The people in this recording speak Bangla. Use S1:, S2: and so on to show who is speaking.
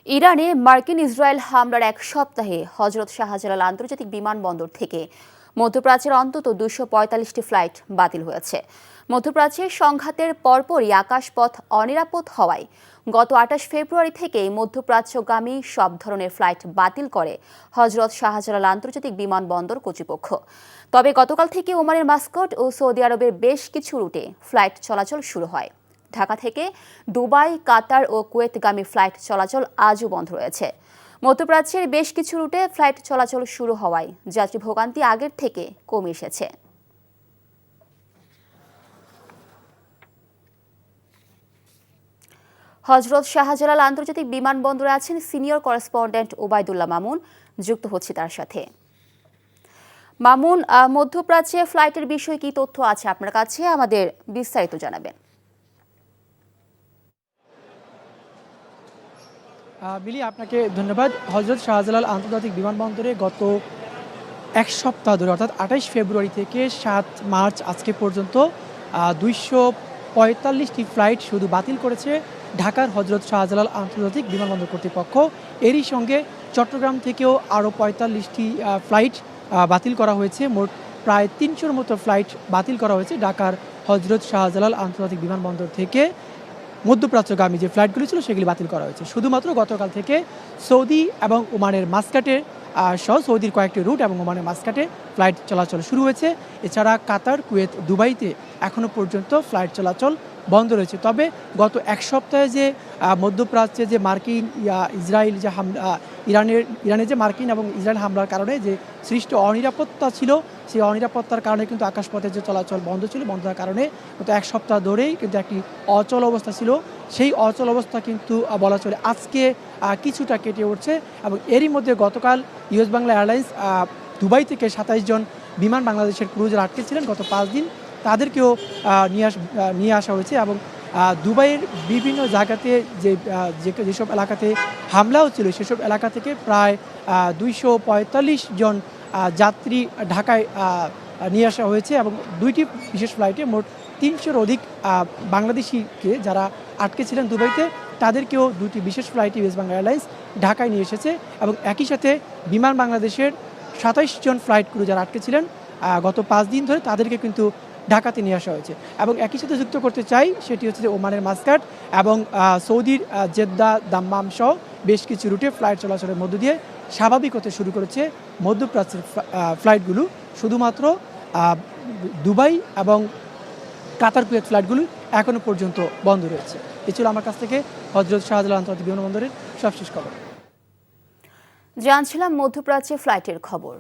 S1: ইরানে মার্কিন ইসরায়েল হামলার এক সপ্তাহে হজরত শাহজালাল আন্তর্জাতিক বিমানবন্দর থেকে মধ্যপ্রাচ্যের অন্তত ২৪৫টি ফ্লাইট বাতিল হয়েছে। মধ্যপ্রাচ্যের সংঘাতের পরপরই আকাশপথ অনিরাপদ হওয়ায় গত ২৮ ফেব্রুয়ারি থেকেই মধ্যপ্রাচ্যগামী সব ধরনের ফ্লাইট বাতিল করে হজরত শাহজালাল আন্তর্জাতিক বিমানবন্দর কর্তৃপক্ষ। তবে গতকাল থেকে ওমানের মাস্কট ও সৌদি আরবের বেশ কিছু রুটে ফ্লাইট চলাচল শুরু হয়। ঢাকা থেকে দুবাই, কাতার ও কুয়েতগামী ফ্লাইট চলাচল আজও বন্ধ রয়েছে। মধ্যপ্রাচ্যের বেশ কিছু রুটে ফ্লাইট চলাচল শুরু হওয়ায় যাত্রী ভোগান্তি আগের থেকে কমে এসেছে। হজরত শাহজালাল আন্তর্জাতিক বিমানবন্দরে আছেন সিনিয়র করেসপন্ডেন্ট ওবায়দুল্লাহ মামুন, যুক্ত হচ্ছে তার সাথে। মামুন, মধ্যপ্রাচ্যে ফ্লাইটের বিষয়ে কি তথ্য আছে আপনার কাছে, আমাদের বিস্তারিত জানাবেন।
S2: মিলি, আপনাকে ধন্যবাদ। হজরত শাহজালাল আন্তর্জাতিক বিমানবন্দরে গত এক সপ্তাহ ধরে অর্থাৎ ২৮ ফেব্রুয়ারি থেকে ৭ মার্চ আজকে পর্যন্ত ২৪৫টি ফ্লাইট শুধু বাতিল করেছে ঢাকার হজরত শাহজালাল আন্তর্জাতিক বিমানবন্দর কর্তৃপক্ষ। এরই সঙ্গে চট্টগ্রাম থেকেও আরও ৪৫টি ফ্লাইট বাতিল করা হয়েছে। মোট প্রায় ৩০০-র মতো ফ্লাইট বাতিল করা হয়েছে ঢাকার হজরত শাহজালাল আন্তর্জাতিক বিমানবন্দর থেকে। মধ্যপ্রাচ্যগামী যে ফ্লাইটগুলি ছিল সেগুলি বাতিল করা হয়েছে। শুধুমাত্র গতকাল থেকে সৌদি এবং ওমানের মাস্কাটে সহ সৌদির কয়েকটি রুট এবং ওমানের মাস্কাটে ফ্লাইট চলাচল শুরু হয়েছে। এছাড়া কাতার, কুয়েত, দুবাইতে এখনও পর্যন্ত ফ্লাইট চলাচল বন্ধ রয়েছে। তবে গত এক সপ্তাহে যে মধ্যপ্রাচ্যে যে মার্কিন ইসরায়েল যে ইরানের যে মার্কিন এবং ইসরায়েল হামলার কারণে যে সৃষ্ট অনিরাপত্তা ছিল, সেই অনিরাপত্তার কারণে কিন্তু আকাশপথে যে চলাচল বন্ধ ছিল, বন্ধ হওয়ার কারণে গত এক সপ্তাহ ধরেই কিন্তু একটি অচল অবস্থা ছিল। সেই অচল অবস্থা কিন্তু বলা চলে আজকে কিছুটা কেটে উঠছে। এবং এরই মধ্যে গতকাল ইউএস বাংলা এয়ারলাইন্স দুবাই থেকে ২৭ জন বিমান বাংলাদেশের ক্রুজার আটকে ছিলেন গত ৫ দিন, তাদেরকেও নিয়ে আসা হয়েছে। এবং দুবাইয়ের বিভিন্ন জায়গাতে যেসব এলাকাতে হামলা হচ্ছিল সেসব এলাকা থেকে প্রায় ২৪৫ জন যাত্রী ঢাকায় নিয়ে আসা হয়েছে। এবং ২টি বিশেষ ফ্লাইটে মোট ৩০০-র অধিক বাংলাদেশিকে যারা আটকে ছিলেন দুবাইতে, তাদেরকেও ২টি বিশেষ ফ্লাইটে ইউএস বাংলা এয়ারলাইন্স ঢাকায় নিয়ে এসেছে। এবং একই সাথে বিমান বাংলাদেশের ২৭ জন ফ্লাইট ক্রু যারা আটকে ছিলেন গত ৫ দিন ধরে, তাদেরকে কিন্তু ঢাকাতে নিয়ে আসা হয়েছে। এবং একই সাথে যুক্ত করতে চাই, সেটি হচ্ছে যে ওমানের মাস্কাট এবং সৌদির জেদ্দা, দাম্মাম সহ বেশ কিছু রুটে ফ্লাইট চলাচলের মধ্য দিয়ে স্বাভাবিক হতে শুরু করেছে মধ্যপ্রাচ্যের ফ্লাইটগুলো। শুধুমাত্র দুবাই এবং কাতার, কুয়েত ফ্লাইটগুলো এখনও পর্যন্ত বন্ধ রয়েছে। এ ছিল আমার কাছ থেকে হজরত শাহজালাল আন্তর্জাতিক বিমানবন্দরের সবশেষ খবর।
S1: জানছিলাম মধ্যপ্রাচ্যে ফ্লাইটের খবর।